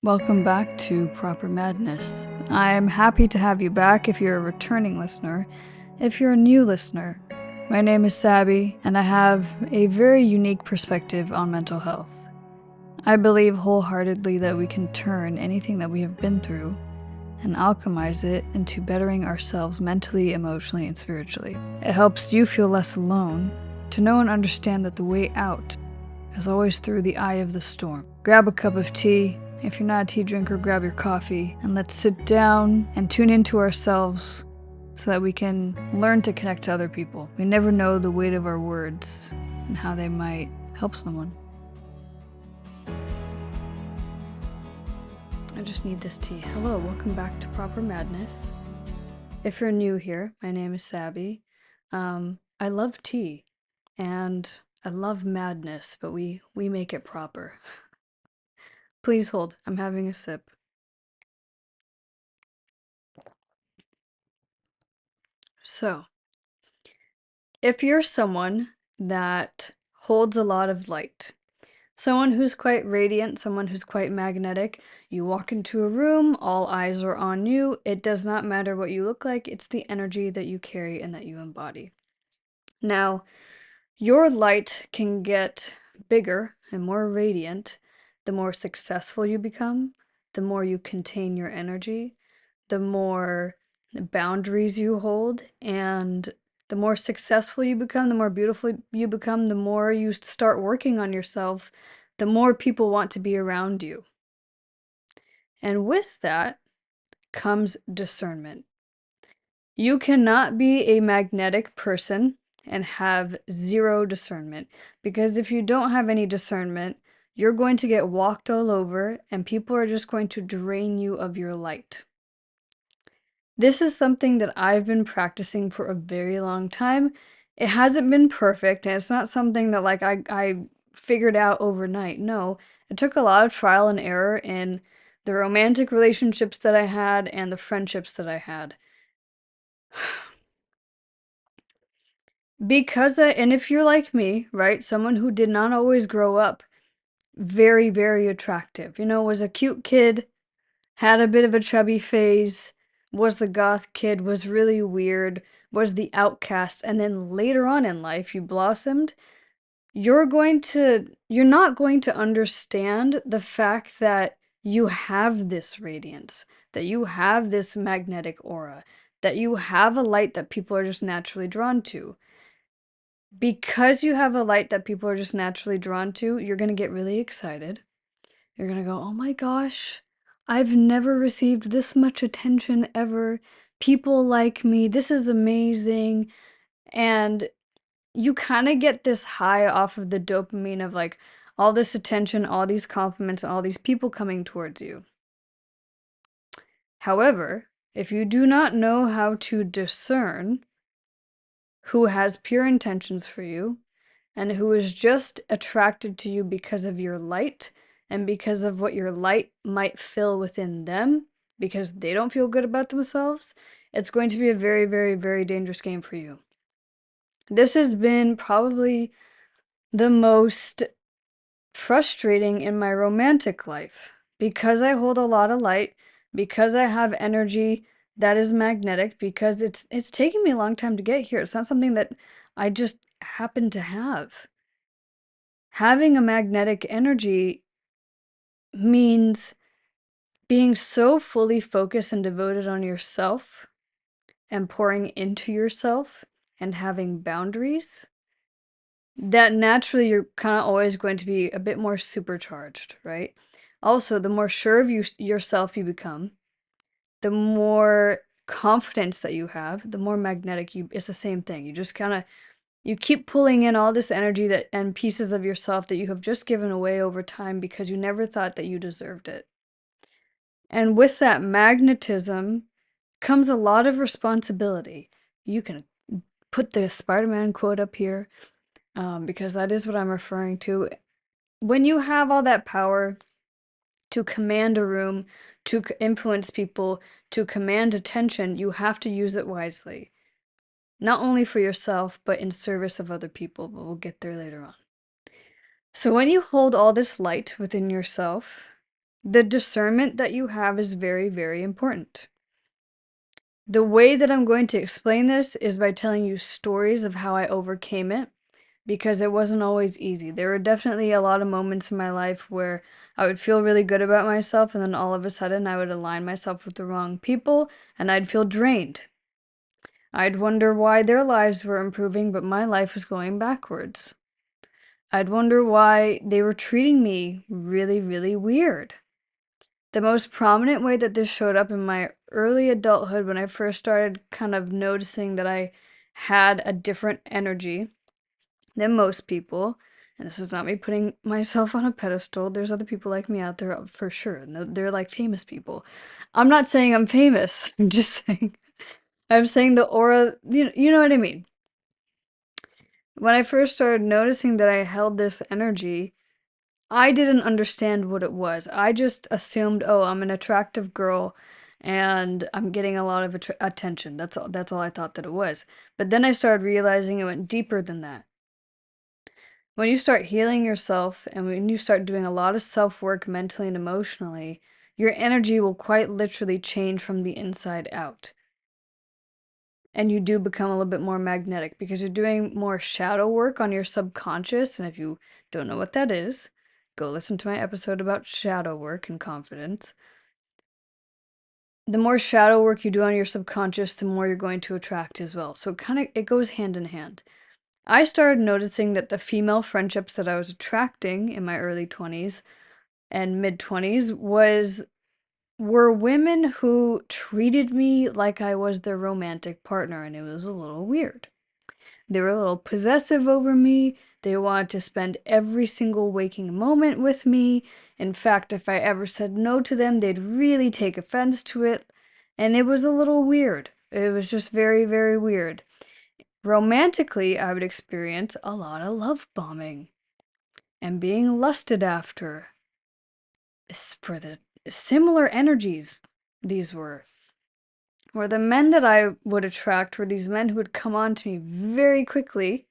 Welcome back to Proper Madness. I am happy to have you back if you're a returning listener. If you're a new listener, my name is Sabi, and I have a very unique perspective on mental health. I believe wholeheartedly that we can turn anything that we have been through and alchemize it into bettering ourselves mentally, emotionally, and spiritually. It helps you feel less alone, to know and understand that the way out is always through the eye of the storm. Grab a cup of tea. If you're not a tea drinker, grab your coffee, and let's sit down and tune into ourselves so that we can learn to connect to other people. We never know the weight of our words and how they might help someone. I just need this tea. Hello, welcome back to Proper Madness. If you're new here, my name is Sabi. I love tea, and I love madness, but we make it proper. Please hold, I'm having a sip. So, if you're someone that holds a lot of light, someone who's quite radiant, someone who's quite magnetic, you walk into a room, all eyes are on you, it does not matter what you look like, it's the energy that you carry and that you embody. Now, your light can get bigger and more radiant the more successful you become, the more you contain your energy, the more boundaries you hold, and the more successful you become, the more beautiful you become, the more you start working on yourself, the more people want to be around you. And with that comes discernment. You cannot be a magnetic person and have zero discernment, because if you don't have any discernment, you're going to get walked all over and people are just going to drain you of your light. This is something that I've been practicing for a very long time. It hasn't been perfect, and it's not something that like I figured out overnight. No, it took a lot of trial and error in the romantic relationships that I had and the friendships that I had. And if you're like me, right, someone who did not always grow up very, very attractive, was a cute kid, had a bit of a chubby phase, was the goth kid, was really weird, was the outcast, and then later on in life you blossomed, you're not going to understand the fact that you have this radiance, that you have this magnetic aura, that you have a light that people are just naturally drawn to. Because you have a light that people are just naturally drawn to, you're going to get really excited. You're going to go, oh my gosh, I've never received this much attention ever. People like me. This is amazing. And you kind of get this high off of the dopamine of like all this attention, all these compliments, all these people coming towards you. However, if you do not know how to discern who has pure intentions for you, and who is just attracted to you because of your light and because of what your light might fill within them because they don't feel good about themselves, it's going to be a very, very, very dangerous game for you. This has been probably the most frustrating in my romantic life because I hold a lot of light, because I have energy that is magnetic, because it's taken me a long time to get here. It's not something that I just happen to have. Having a magnetic energy means being so fully focused and devoted on yourself and pouring into yourself and having boundaries that naturally you're kind of always going to be a bit more supercharged, right? Also, the more sure of yourself you become, the more confidence that you have, the more magnetic it's the same thing. You just kind of you keep pulling in all this energy and pieces of yourself that you have just given away over time because you never thought that you deserved it. And with that magnetism comes a lot of responsibility. You can put the Spider-Man quote up here because that is what I'm referring to. When you have all that power to command a room, to influence people, to command attention, you have to use it wisely. Not only for yourself, but in service of other people, but we'll get there later on. So when you hold all this light within yourself, The discernment that you have is very, very important. The way that I'm going to explain this is by telling you stories of how I overcame it, because it wasn't always easy. There were definitely a lot of moments in my life where I would feel really good about myself, and then all of a sudden I would align myself with the wrong people, and I'd feel drained. I'd wonder why their lives were improving, but my life was going backwards. I'd wonder why they were treating me really, really weird. The most prominent way that this showed up in my early adulthood, when I first started kind of noticing that I had a different energy than most people, and this is not me putting myself on a pedestal, there's other people like me out there for sure, and they're like famous people. I'm not saying I'm famous, I'm saying the aura, you know what I mean. When I first started noticing that I held this energy, I didn't understand what it was. I just assumed, oh, I'm an attractive girl and I'm getting a lot of attention. That's all I thought that it was. But then I started realizing it went deeper than that. When you start healing yourself and when you start doing a lot of self-work mentally and emotionally, your energy will quite literally change from the inside out. And you do become a little bit more magnetic because you're doing more shadow work on your subconscious. And if you don't know what that is, go listen to my episode about shadow work and confidence. The more shadow work you do on your subconscious, the more you're going to attract as well. So it goes hand in hand. I started noticing that the female friendships that I was attracting in my early 20s and mid 20s were women who treated me like I was their romantic partner, and it was a little weird. They were a little possessive over me. They wanted to spend every single waking moment with me. In fact, if I ever said no to them, they'd really take offense to it. And it was a little weird. It was just very, very weird. Romantically, I would experience a lot of love bombing and being lusted after for the similar energies these were the men that I would attract were these men who would come on to me very quickly,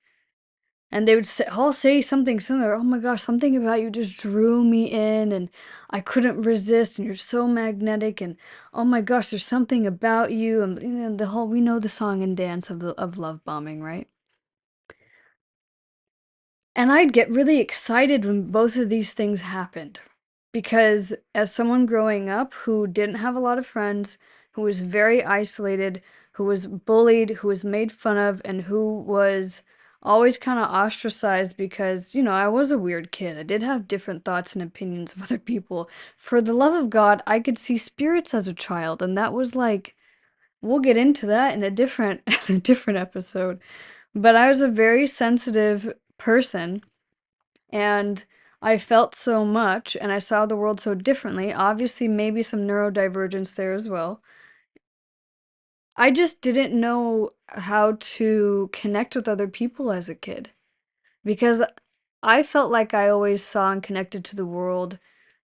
and they would all say something similar. Oh my gosh, something about you just drew me in, and I couldn't resist, and you're so magnetic, and oh my gosh, there's something about you, and we know the song and dance of love bombing, right? And I'd get really excited when both of these things happened. Because as someone growing up who didn't have a lot of friends, who was very isolated, who was bullied, who was made fun of, and who was always kind of ostracized because, I was a weird kid. I did have different thoughts and opinions of other people. For the love of God, I could see spirits as a child, and that was like, we'll get into that in a different a different episode. But I was a very sensitive person, and I felt so much and I saw the world so differently. Obviously, maybe some neurodivergence there as well. I just didn't know how to connect with other people as a kid because I felt like I always saw and connected to the world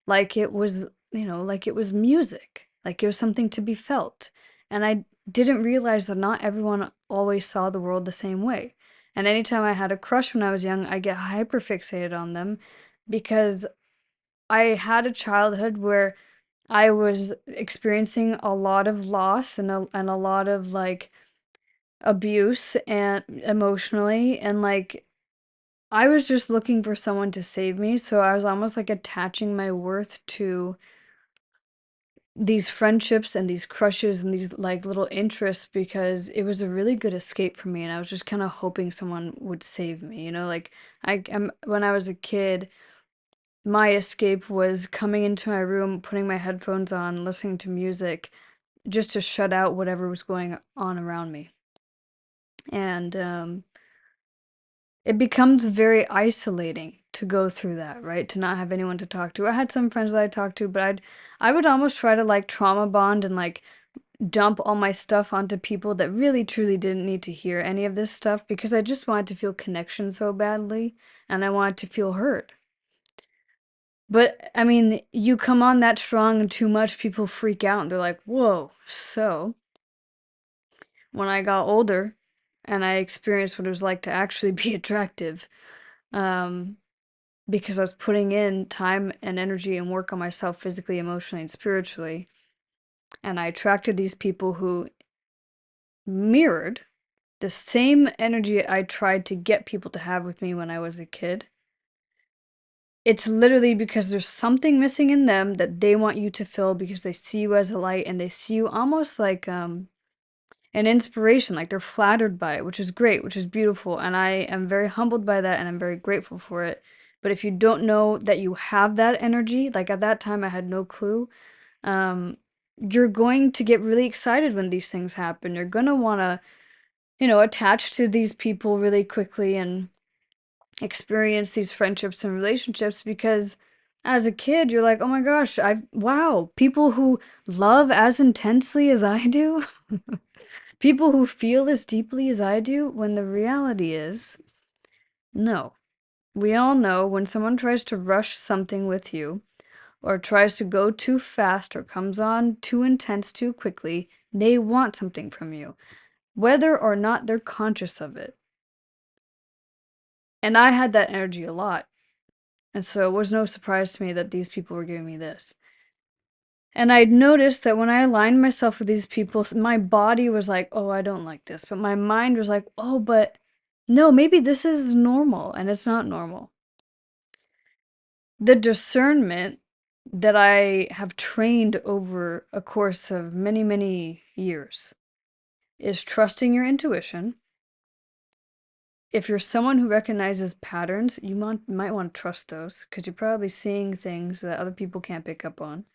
like it was, like it was music, like it was something to be felt. And I didn't realize that not everyone always saw the world the same way. And anytime I had a crush when I was young, I get hyper fixated on them because I had a childhood where I was experiencing a lot of loss and a lot of like abuse and emotionally, and like I was just looking for someone to save me, so I was almost like attaching my worth to these friendships and these crushes and these like little interests because it was a really good escape for me, and I was just kind of hoping someone would save me, like when I was a kid, my escape was coming into my room, putting my headphones on, listening to music just to shut out whatever was going on around me. And it becomes very isolating to go through that, right? To not have anyone to talk to. I had some friends that I talked to, but I would almost try to like trauma bond and like dump all my stuff onto people that really truly didn't need to hear any of this stuff because I just wanted to feel connection so badly and I wanted to feel heard. But I mean, you come on that strong and too much, people freak out and they're like, whoa. So when I got older and I experienced what it was like to actually be attractive, um, because I was putting in time and energy and work on myself physically, emotionally, and spiritually. And I attracted these people who mirrored the same energy I tried to get people to have with me when I was a kid. It's literally because there's something missing in them that they want you to fill because they see you as a light and they see you almost like an inspiration, like they're flattered by it, which is great, which is beautiful. And I am very humbled by that and I'm very grateful for it. But if you don't know that you have that energy, like at that time I had no clue, you're going to get really excited when these things happen. You're going to want to, attach to these people really quickly and experience these friendships and relationships because as a kid you're like, oh my gosh, wow, people who love as intensely as I do, people who feel as deeply as I do, when the reality is no. We all know when someone tries to rush something with you or tries to go too fast or comes on too intense too quickly, they want something from you, whether or not they're conscious of it. And I had that energy a lot. And so it was no surprise to me that these people were giving me this. And I'd noticed that when I aligned myself with these people, my body was like, oh, I don't like this. But my mind was like, oh, but no, maybe this is normal. And it's not normal. The discernment that I have trained over a course of many, many years is trusting your intuition. If you're someone who recognizes patterns, you might want to trust those because you're probably seeing things that other people can't pick up on.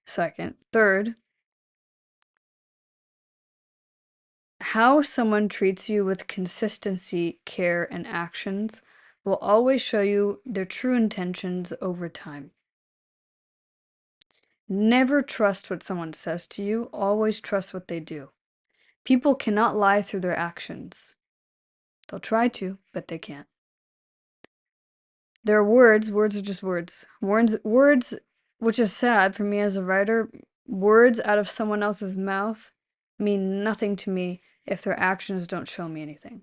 Second. Third, how someone treats you with consistency, care, and actions will always show you their true intentions over time. Never trust what someone says to you, always trust what they do. People cannot lie through their actions. They'll try to, but they can't. Their words are just words. Words, which is sad for me as a writer, words out of someone else's mouth mean nothing to me if their actions don't show me anything.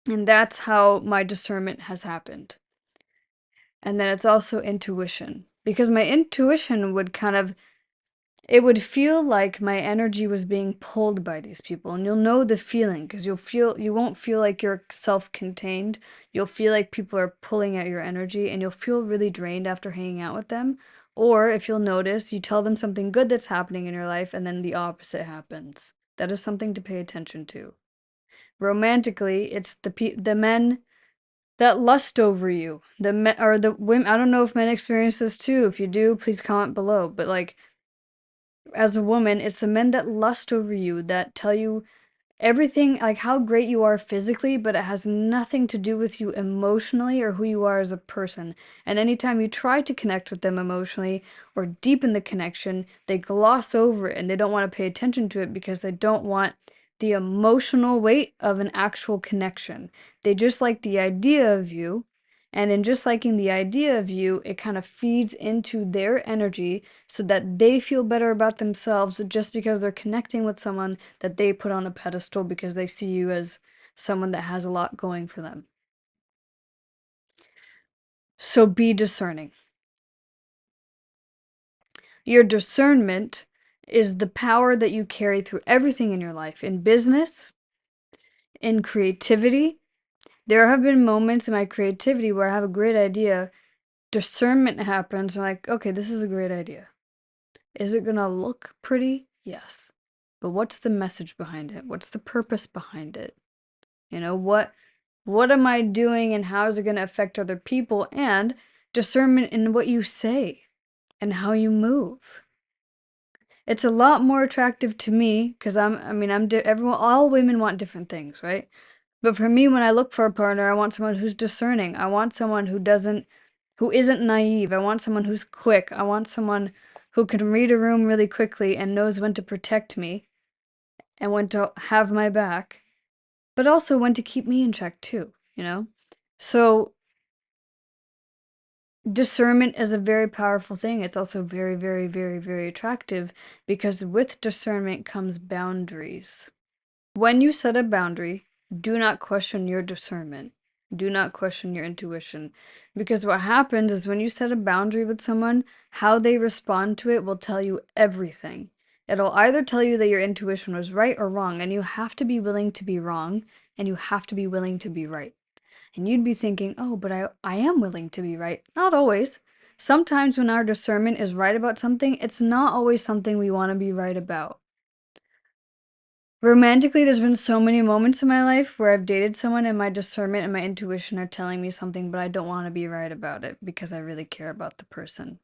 And that's how my discernment has happened. And then it's also intuition. Because my intuition would it would feel like my energy was being pulled by these people. And you'll know the feeling because you won't feel like you're self-contained. You'll feel like people are pulling at your energy and you'll feel really drained after hanging out with them. Or if you'll notice, you tell them something good that's happening in your life and then the opposite happens. That is something to pay attention to. Romantically, it's the men that lust over you. The men or the women. I don't know if men experience this too. If you do, please comment below. But like, as a woman, it's the men that lust over you, that tell you everything, like how great you are physically, but it has nothing to do with you emotionally or who you are as a person. And anytime you try to connect with them emotionally or deepen the connection, they gloss over it and they don't want to pay attention to it because they don't want the emotional weight of an actual connection. They just like the idea of you. And in just liking the idea of you, it kind of feeds into their energy so that they feel better about themselves just because they're connecting with someone that they put on a pedestal because they see you as someone that has a lot going for them. So be discerning. Your discernment is the power that you carry through everything in your life, in business, in creativity. There have been moments in my creativity where I have a great idea, discernment happens, and I'm like, okay, this is a great idea. Is it gonna look pretty? Yes. But what's the message behind it? What's the purpose behind it? What am I doing and how is it gonna affect other people? And discernment in what you say and how you move. It's a lot more attractive to me because all women want different things, right? But for me, when I look for a partner, I want someone who's discerning. I want someone who isn't naive. I want someone who's quick. I want someone who can read a room really quickly and knows when to protect me and when to have my back, but also when to keep me in check too, you know? So discernment is a very powerful thing. It's also very, very, very, very attractive because with discernment comes boundaries. When you set a boundary, do not question your discernment. Do not question your intuition. Because what happens is when you set a boundary with someone, how they respond to it will tell you everything. It'll either tell you that your intuition was right or wrong, and you have to be willing to be wrong, and you have to be willing to be right. And you'd be thinking, oh, but I am willing to be right. Not always. Sometimes when our discernment is right about something, it's not always something we want to be right about. Romantically, there's been so many moments in my life where I've dated someone and my discernment and my intuition are telling me something, but I don't want to be right about it because I really care about the person.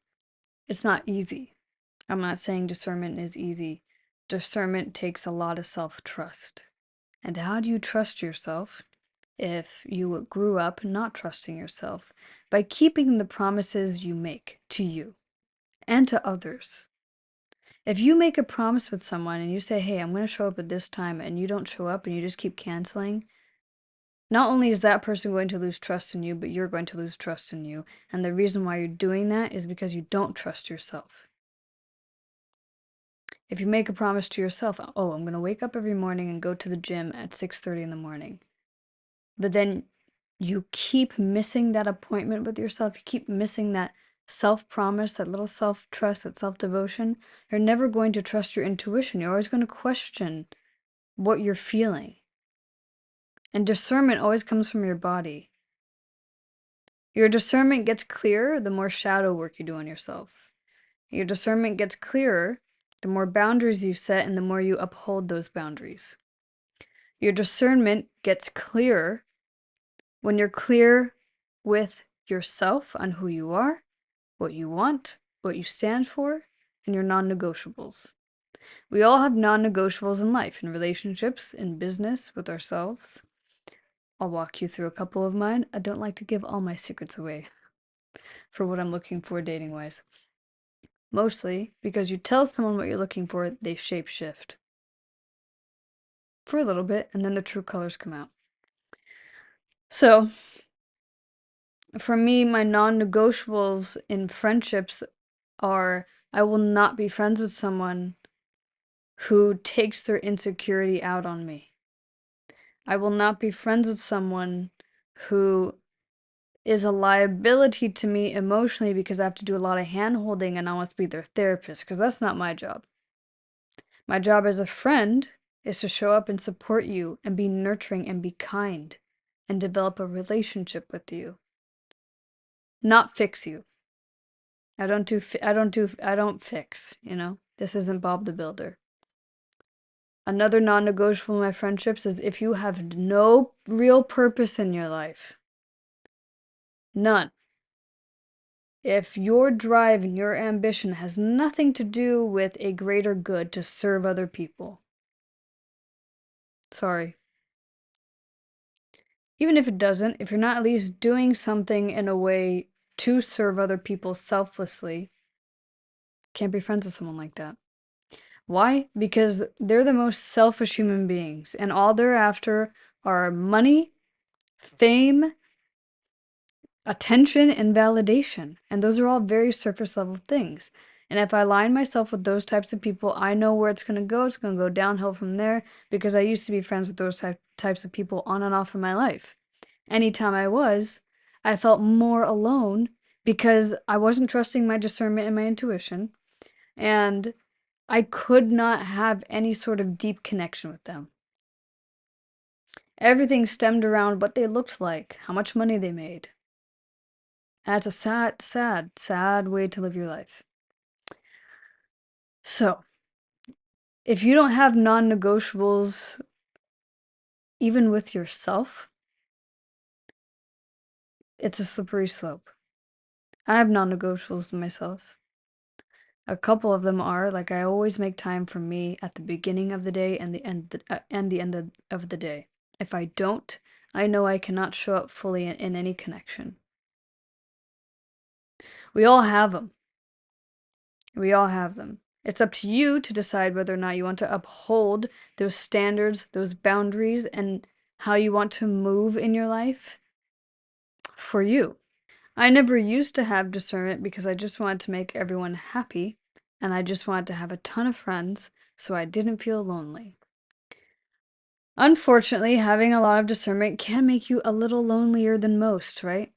It's not easy. I'm not saying discernment is easy. Discernment takes a lot of self-trust. And how do you trust yourself if you grew up not trusting yourself? By keeping the promises you make to you and to others. If you make a promise with someone and you say, hey, I'm going to show up at this time, and you don't show up and you just keep canceling, not only is that person going to lose trust in you, but you're going to lose trust in you. And the reason why you're doing that is because you don't trust yourself. If you make a promise to yourself, oh, I'm going to wake up every morning and go to the gym at 6:30 in the morning. But then you keep missing that appointment with yourself. You keep missing that self-promise, that little self-trust, that self-devotion. You're never going to trust your intuition. You're always going to question what you're feeling. And discernment always comes from your body. Your discernment gets clearer the more shadow work you do on yourself. Your discernment gets clearer the more boundaries you set and the more you uphold those boundaries. Your discernment gets clearer when you're clear with yourself on who you are, what you want, what you stand for, and your non-negotiables. We all have non-negotiables in life, in relationships, in business, with ourselves. I'll walk you through a couple of mine. I don't like to give all my secrets away for what I'm looking for dating-wise. Mostly because you tell someone what you're looking for, they shape-shift. For a little bit, and then the true colors come out. So, for me, my non-negotiables in friendships are I will not be friends with someone who takes their insecurity out on me. I will not be friends with someone who is a liability to me emotionally because I have to do a lot of hand-holding and I want to be their therapist, because that's not my job. My job as a friend is to show up and support you and be nurturing and be kind and develop a relationship with you, not fix you. I don't fix, you know? This isn't Bob the Builder. Another non-negotiable in my friendships is if you have no real purpose in your life, none. If your drive and your ambition has nothing to do with a greater good to serve other people, sorry. Even if it doesn't, if you're not at least doing something in a way to serve other people selflessly, can't be friends with someone like that. Why? Because they're the most selfish human beings, and all they're after are money, fame, attention, and validation. And those are all very surface level things. And if I align myself with those types of people, I know where it's going to go. It's going to go downhill from there because I used to be friends with those types of people on and off in my life. Anytime I felt more alone because I wasn't trusting my discernment and my intuition, and I could not have any sort of deep connection with them. Everything stemmed around what they looked like, how much money they made. That's a sad, sad, sad way to live your life. So, if you don't have non-negotiables, even with yourself, it's a slippery slope. I have non-negotiables with myself. A couple of them are, like, I always make time for me at the beginning of the day and the end of the day. If I don't, I know I cannot show up fully in any connection. We all have them. We all have them. It's up to you to decide whether or not you want to uphold those standards, those boundaries, and how you want to move in your life for you. I never used to have discernment because I just wanted to make everyone happy, and I just wanted to have a ton of friends so I didn't feel lonely. Unfortunately, having a lot of discernment can make you a little lonelier than most, right?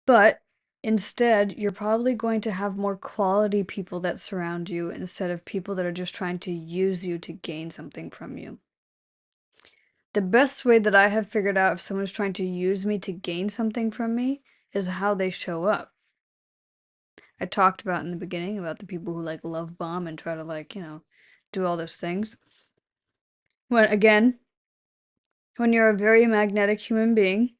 But instead, you're probably going to have more quality people that surround you instead of people that are just trying to use you to gain something from you. The best way that I have figured out if someone's trying to use me to gain something from me is how they show up. I talked about in the beginning about the people who like love bomb and try to do all those things. When you're a very magnetic human being,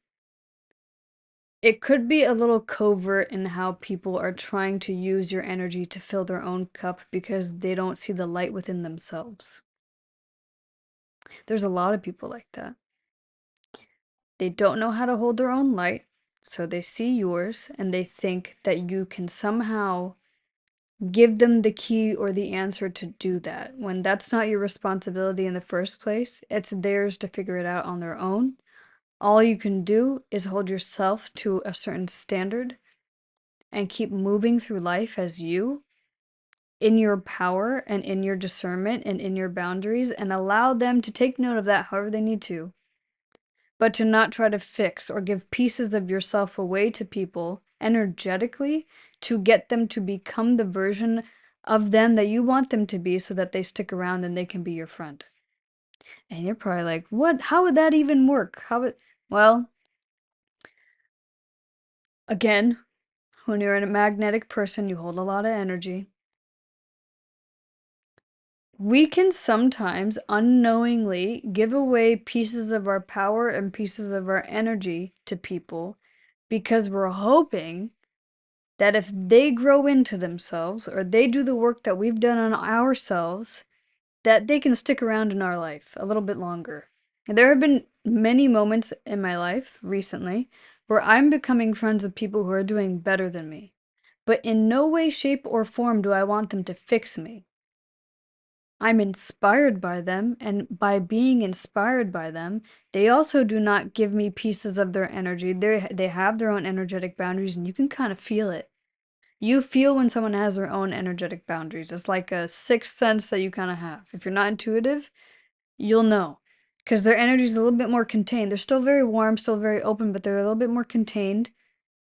it could be a little covert in how people are trying to use your energy to fill their own cup because they don't see the light within themselves. There's a lot of people like that. They don't know how to hold their own light, so they see yours and they think that you can somehow give them the key or the answer to do that, when that's not your responsibility in the first place. It's theirs to figure it out on their own. All you can do is hold yourself to a certain standard and keep moving through life as you, in your power and in your discernment and in your boundaries, and allow them to take note of that however they need to. But to not try to fix or give pieces of yourself away to people energetically to get them to become the version of them that you want them to be so that they stick around and they can be your friend. And you're probably like, what? How would that even work? Well, again, when you're a magnetic person, you hold a lot of energy. We can sometimes unknowingly give away pieces of our power and pieces of our energy to people because we're hoping that if they grow into themselves or they do the work that we've done on ourselves, that they can stick around in our life a little bit longer. And there have been many moments in my life recently where I'm becoming friends with people who are doing better than me. But in no way, shape, or form do I want them to fix me. I'm inspired by them, and by being inspired by them, they also do not give me pieces of their energy. They have their own energetic boundaries, and you can kind of feel it. You feel when someone has their own energetic boundaries. It's like a sixth sense that you kind of have. If you're not intuitive, you'll know. Because their energy is a little bit more contained. They're still very warm, still very open, but they're a little bit more contained.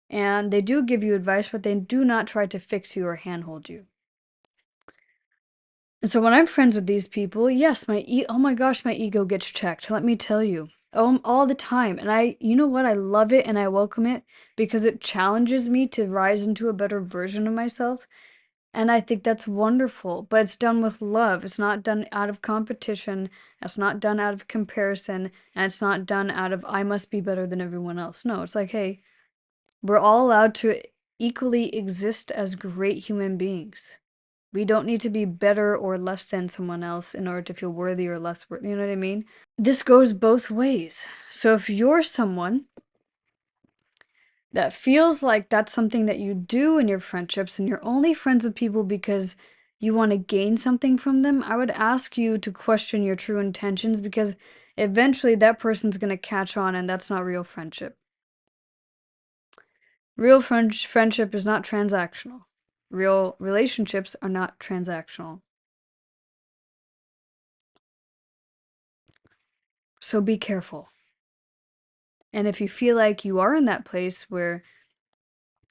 And they do give you advice, but they do not try to fix you or handhold you. And so when I'm friends with these people, yes, oh my gosh, my ego gets checked. Let me tell you. All the time. And you know what? I love it and I welcome it because it challenges me to rise into a better version of myself. And I think that's wonderful, but it's done with love. It's not done out of competition. It's not done out of comparison. And it's not done out of, I must be better than everyone else. No, it's like, hey, we're all allowed to equally exist as great human beings. We don't need to be better or less than someone else in order to feel worthy or less worthy. You know what I mean? This goes both ways. So if you're someone that feels like that's something that you do in your friendships and you're only friends with people because you want to gain something from them, I would ask you to question your true intentions because eventually that person's going to catch on and that's not real friendship. Real friendship is not transactional. Real relationships are not transactional. So be careful. And if you feel like you are in that place where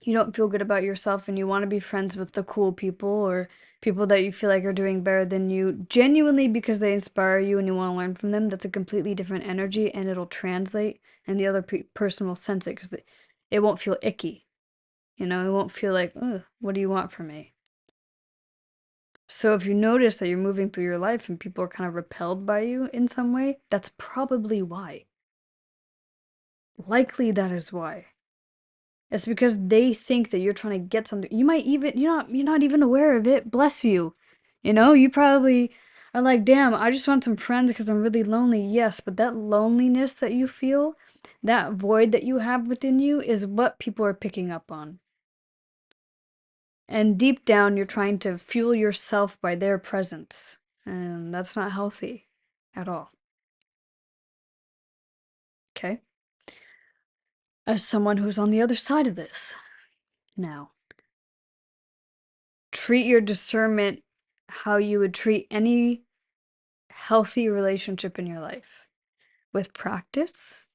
you don't feel good about yourself and you want to be friends with the cool people or people that you feel like are doing better than you, genuinely because they inspire you and you want to learn from them, that's a completely different energy and it'll translate and the other person will sense it because it won't feel icky. It won't feel like, ugh, what do you want from me? So if you notice that you're moving through your life and people are kind of repelled by you in some way, that's probably why. Likely that is why. It's because they think that you're trying to get something. You might even you're not even aware of it. Bless you. You probably are like, "Damn, I just want some friends because I'm really lonely." Yes, but that loneliness that you feel, that void that you have within you is what people are picking up on. And deep down, you're trying to fuel yourself by their presence. And that's not healthy at all. Okay? As someone who's on the other side of this now, treat your discernment how you would treat any healthy relationship in your life with practice,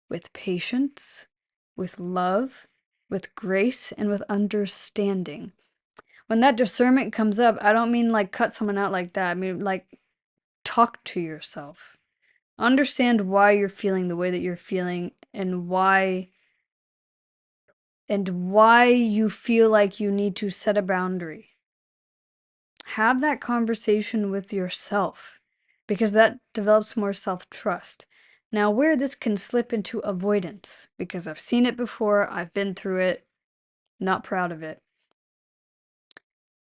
with patience, with love, with grace, and with understanding. When that discernment comes up, I don't mean like cut someone out like that. I mean like talk to yourself. Understand why you're feeling the way that you're feeling and why you feel like you need to set a boundary. Have that conversation with yourself because that develops more self-trust. Now, where this can slip into avoidance, because I've seen it before, I've been through it, not proud of it.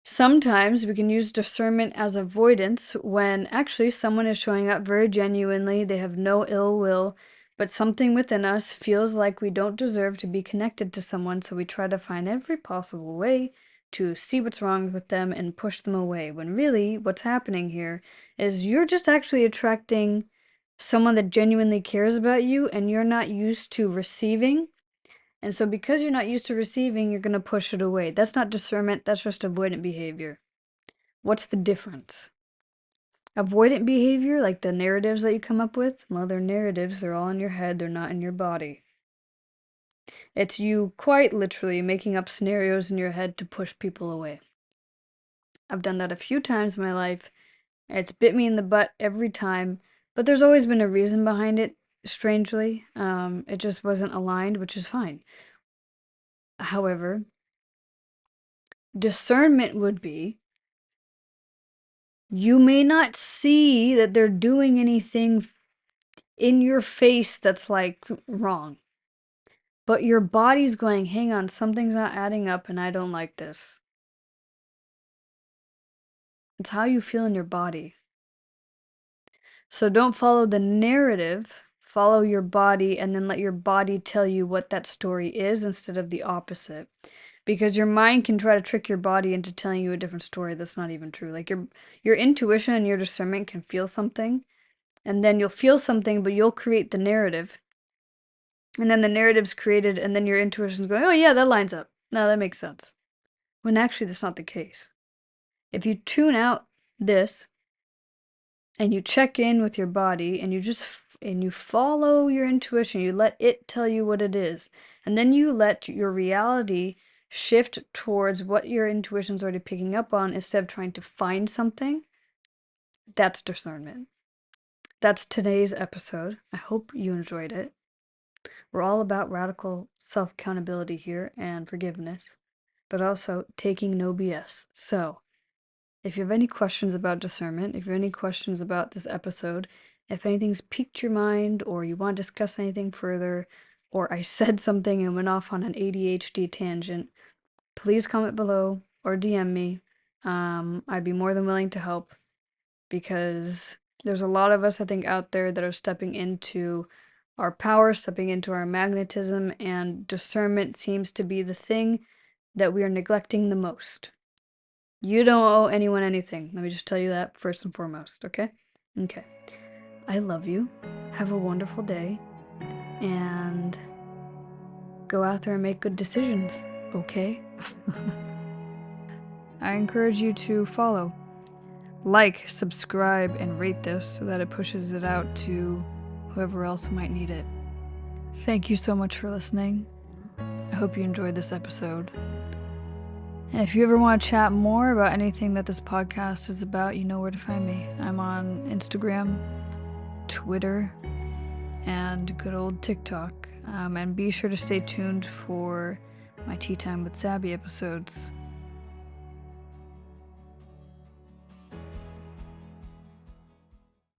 Sometimes we can use discernment as avoidance when actually someone is showing up very genuinely, they have no ill will, but something within us feels like we don't deserve to be connected to someone, so we try to find every possible way to see what's wrong with them and push them away, when really what's happening here is you're just actually attracting someone that genuinely cares about you and you're not used to receiving. And so because you're not used to receiving, you're going to push it away. That's not discernment, that's just avoidant behavior. What's the difference? Avoidant behavior, like the narratives that you come up with, well, they're narratives, they're all in your head, they're not in your body. It's you quite literally making up scenarios in your head to push people away. I've done that a few times in my life. It's bit me in the butt every time, but there's always been a reason behind it, strangely. It just wasn't aligned, which is fine. However, discernment would be you may not see that they're doing anything in your face that's like wrong, but your body's going, hang on, something's not adding up and I don't like this. It's how you feel in your body. So don't follow the narrative, follow your body, and then let your body tell you what that story is instead of the opposite. Because your mind can try to trick your body into telling you a different story that's not even true. Like your intuition and your discernment can feel something, and then you'll feel something, but you'll create the narrative. And then the narrative's created, and then your intuition's going, oh yeah, that lines up. No, that makes sense. When actually that's not the case. If you tune out this, and you check in with your body, and you follow your intuition, you let it tell you what it is, and then you let your reality shift towards what your intuition's already picking up on instead of trying to find something, that's discernment. That's today's episode. I hope you enjoyed it. We're all about radical self-accountability here and forgiveness, but also taking no BS. So, if you have any questions about discernment, if you have any questions about this episode, if anything's piqued your mind or you want to discuss anything further, or I said something and went off on an ADHD tangent, please comment below or DM me. I'd be more than willing to help because there's a lot of us, I think, out there that are stepping into our power, stepping into our magnetism, and discernment seems to be the thing that we are neglecting the most. You don't owe anyone anything. Let me just tell you that first and foremost, okay? Okay. I love you. Have a wonderful day. And go out there and make good decisions, okay? I encourage you to follow, like, subscribe, and rate this so that it pushes it out to whoever else might need it. Thank you so much for listening. I hope you enjoyed this episode. And if you ever want to chat more about anything that this podcast is about, you know where to find me. I'm on Instagram, Twitter, and good old TikTok. And be sure to stay tuned for my Tea Time with Sabi episodes.